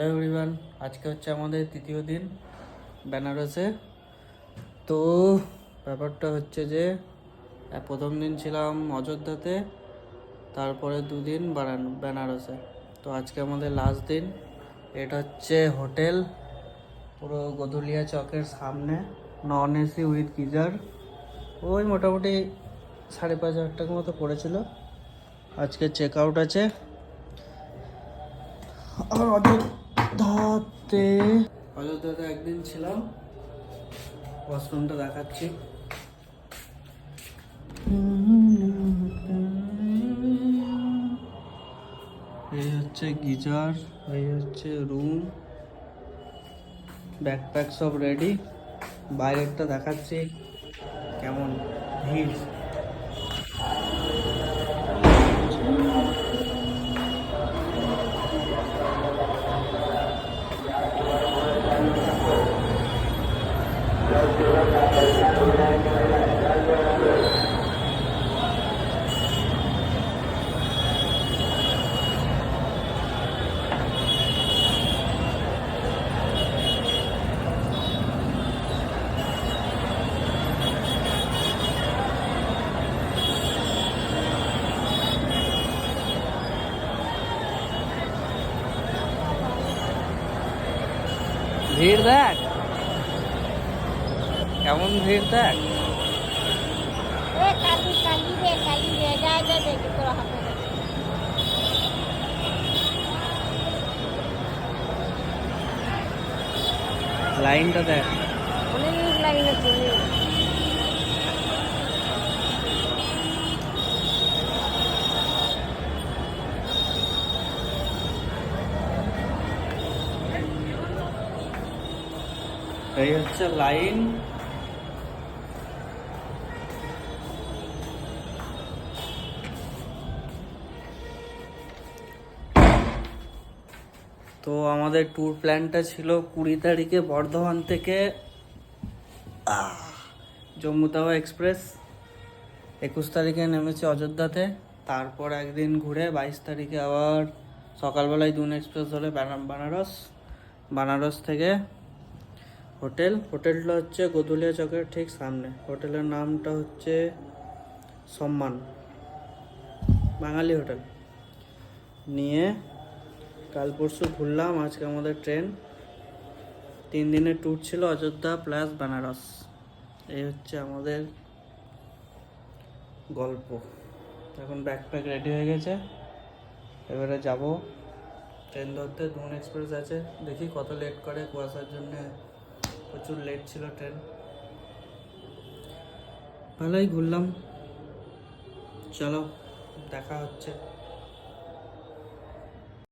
Hello everyone, আজকে হচ্ছে আমাদের তৃতীয় দিন বেনারসে। তো ব্যাপারটা হচ্ছে যে প্রথম দিন ছিলাম অযোধ্যাতে, তারপরে দুদিন বেনারসে। তো আজকে আমাদের লাস্ট দিন। এটা হচ্ছে হোটেল, পুরো গদুলিয়া চকের সামনে, নন এসি উইথ গিজার। ওই মোটামুটি 5,500 টাকার মতো পড়েছিল। আজকে চেক আউট আছে। আর অযোধ্যাতে একদিন ছিলাম, ওয়াশরুমটা দেখাচ্ছি। এই হচ্ছে গিজার, এই হচ্ছে রুম, ব্যাকপ্যাক সব রেডি। বাইরেরটা দেখাচ্ছি কেমন ভিড়। ভিড় দেখ কেমন ভিড় দেখ। লাইনটা দেখ, অনেক লাইন আছে। এই হচ্ছে লাইন। তো আমাদের ট্যুর প্ল্যানটা ছিল 20 তারিখে বর্ধমান থেকে জম্মু তাওয়া এক্সপ্রেস। 21 তারিখে নেমেছি অযোধ্যাতে, তারপর একদিন ঘুরে 22 তারিখে আবার সকালবেলায় দুন এক্সপ্রেস ধরে বানারস থেকে হোটেলটা হচ্ছে গদুলিয়া চকের ঠিক সামনে। হোটেলের নামটা হচ্ছে সম্মান, বাঙালি হোটেল। নিয়ে কাল পরশু ঘুরলাম, আজকে আমাদের ট্রেন। 3 দিনের ট্যুর ছিল অযোধ্যা প্লাস বেনারস। এই হচ্ছে আমাদের গল্প। এখন ব্যাকপ্যাক রেডি হয়ে গেছে, এবারে যাব ট্রেন ধরতে। দুন এক্সপ্রেস আছে, দেখি কত লেট করে। কুয়াশার জন্য প্রচুর লেট ছিল ট্রেন। ভালোই ঘুরলাম, চলো দেখা হচ্ছে।